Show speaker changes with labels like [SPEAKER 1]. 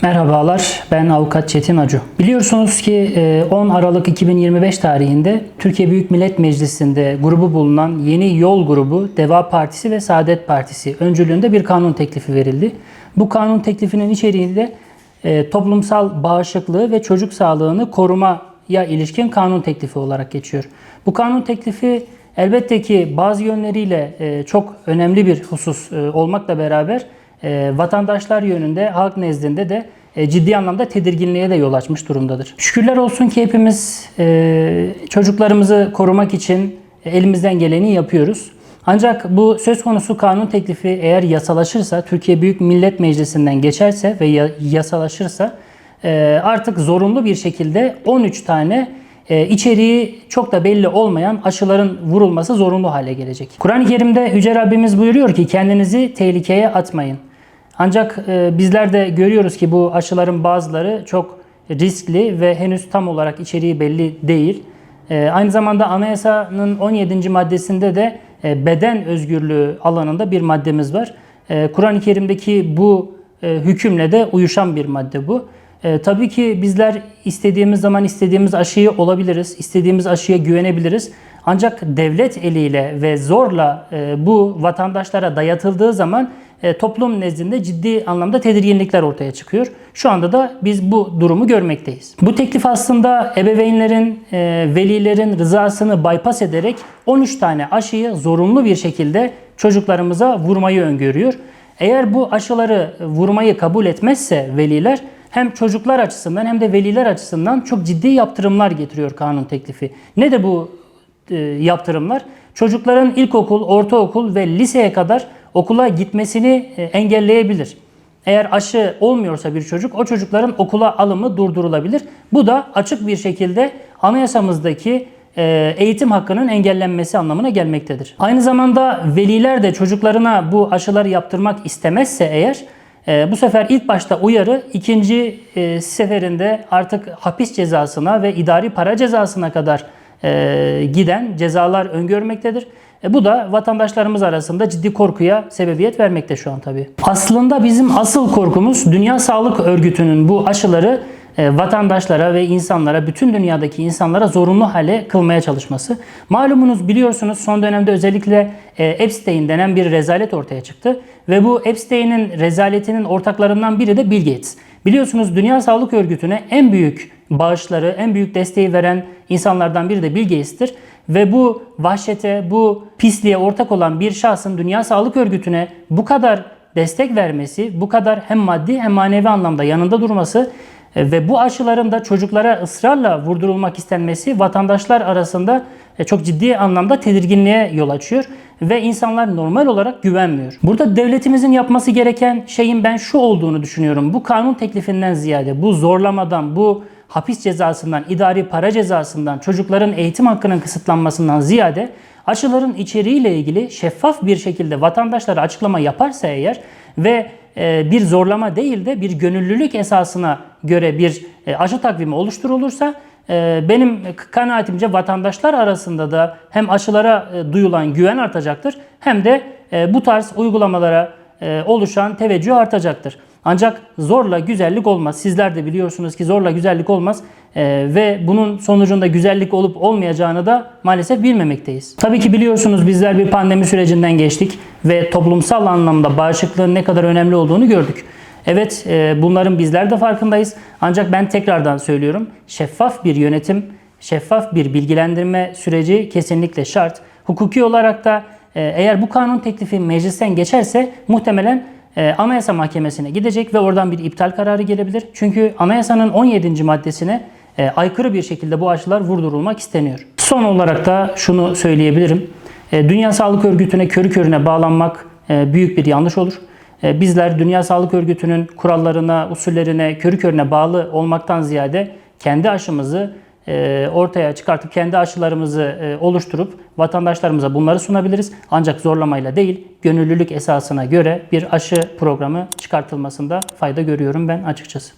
[SPEAKER 1] Merhabalar, ben Avukat Çetin Acu. Biliyorsunuz ki 10 Aralık 2025 tarihinde Türkiye Büyük Millet Meclisi'nde grubu bulunan Yeni Yol grubu, Deva Partisi ve Saadet Partisi öncülüğünde bir kanun teklifi verildi. Bu kanun teklifinin içeriğinde toplumsal bağışıklığı ve çocuk sağlığını korumaya ilişkin kanun teklifi olarak geçiyor. Bu kanun teklifi elbette ki bazı yönleriyle çok önemli bir husus olmakla beraber vatandaşlar yönünde, halk nezdinde de ciddi anlamda tedirginliğe de yol açmış durumdadır. Şükürler olsun ki hepimiz çocuklarımızı korumak için elimizden geleni yapıyoruz. Ancak bu söz konusu kanun teklifi eğer yasalaşırsa, Türkiye Büyük Millet Meclisi'nden geçerse ve yasalaşırsa artık zorunlu bir şekilde 13 tane içeriği çok da belli olmayan aşıların vurulması zorunlu hale gelecek. Kur'an-ı Kerim'de Yüce Rabbimiz buyuruyor ki kendinizi tehlikeye atmayın. Ancak bizler de görüyoruz ki bu aşıların bazıları çok riskli ve henüz tam olarak içeriği belli değil. Aynı zamanda anayasanın 17. maddesinde de beden özgürlüğü alanında bir maddemiz var. Kur'an-ı Kerim'deki bu hükümle de uyuşan bir madde bu. Tabii ki bizler istediğimiz zaman istediğimiz aşıyı olabiliriz, istediğimiz aşıya güvenebiliriz. Ancak devlet eliyle ve zorla bu vatandaşlara dayatıldığı zaman toplum nezdinde ciddi anlamda tedirginlikler ortaya çıkıyor. Şu anda da biz bu durumu görmekteyiz. Bu teklif aslında ebeveynlerin, velilerin rızasını bypass ederek 13 tane aşıyı zorunlu bir şekilde çocuklarımıza vurmayı öngörüyor. Eğer bu aşıları vurmayı kabul etmezse veliler, hem çocuklar açısından hem de veliler açısından çok ciddi yaptırımlar getiriyor kanun teklifi. Nedir bu yaptırımlar? Çocukların ilkokul, ortaokul ve liseye kadar okula gitmesini engelleyebilir. Eğer aşı olmuyorsa bir çocuk, o çocukların okula alımı durdurulabilir. Bu da açık bir şekilde anayasamızdaki eğitim hakkının engellenmesi anlamına gelmektedir. Aynı zamanda veliler de çocuklarına bu aşıları yaptırmak istemezse eğer, bu sefer ilk başta uyarı, ikinci seferinde artık hapis cezasına ve idari para cezasına kadar giden cezalar öngörmektedir. Bu da vatandaşlarımız arasında ciddi korkuya sebebiyet vermekte şu an tabii. Aslında bizim asıl korkumuz Dünya Sağlık Örgütü'nün bu aşıları vatandaşlara ve insanlara, bütün dünyadaki insanlara zorunlu hale kılmaya çalışması. Malumunuz, biliyorsunuz son dönemde özellikle Epstein denen bir rezalet ortaya çıktı. Ve bu Epstein'in rezaletinin ortaklarından biri de Bill Gates. Biliyorsunuz Dünya Sağlık Örgütü'ne en büyük bağışları, en büyük desteği veren insanlardan biri de Bill Gates'tir. Ve bu vahşete, bu pisliğe ortak olan bir şahsın Dünya Sağlık Örgütü'ne bu kadar destek vermesi, bu kadar hem maddi hem manevi anlamda yanında durması ve bu aşıların da çocuklara ısrarla vurdurulmak istenmesi vatandaşlar arasında çok ciddi anlamda tedirginliğe yol açıyor ve insanlar normal olarak güvenmiyor. Burada devletimizin yapması gereken şeyin ben şu olduğunu düşünüyorum. Bu kanun teklifinden ziyade, bu zorlamadan, bu hapis cezasından, idari para cezasından, çocukların eğitim hakkının kısıtlanmasından ziyade aşıların içeriğiyle ilgili şeffaf bir şekilde vatandaşlara açıklama yaparsa eğer ve bir zorlama değil de bir gönüllülük esasına göre bir aşı takvimi oluşturulursa benim kanaatimce vatandaşlar arasında da hem aşılara duyulan güven artacaktır hem de bu tarz uygulamalara oluşan teveccüh artacaktır. Ancak zorla güzellik olmaz. Sizler de biliyorsunuz ki zorla güzellik olmaz ve bunun sonucunda güzellik olup olmayacağını da maalesef bilmemekteyiz. Tabii ki biliyorsunuz bizler bir pandemi sürecinden geçtik ve toplumsal anlamda bağışıklığın ne kadar önemli olduğunu gördük. Evet, bunların bizler de farkındayız. Ancak ben tekrardan söylüyorum, şeffaf bir yönetim, şeffaf bir bilgilendirme süreci kesinlikle şart. Hukuki olarak da eğer bu kanun teklifi meclisten geçerse muhtemelen Anayasa Mahkemesi'ne gidecek ve oradan bir iptal kararı gelebilir. Çünkü anayasanın 17. maddesine aykırı bir şekilde bu aşılar vurdurulmak isteniyor. Son olarak da şunu söyleyebilirim. Dünya Sağlık Örgütü'ne körü körüne bağlanmak büyük bir yanlış olur. Bizler Dünya Sağlık Örgütü'nün kurallarına, usullerine körü körüne bağlı olmaktan ziyade kendi aşımızı ortaya çıkartıp kendi aşılarımızı oluşturup vatandaşlarımıza bunları sunabiliriz. Ancak zorlamayla değil, gönüllülük esasına göre bir aşı programı çıkartılmasında fayda görüyorum ben açıkçası.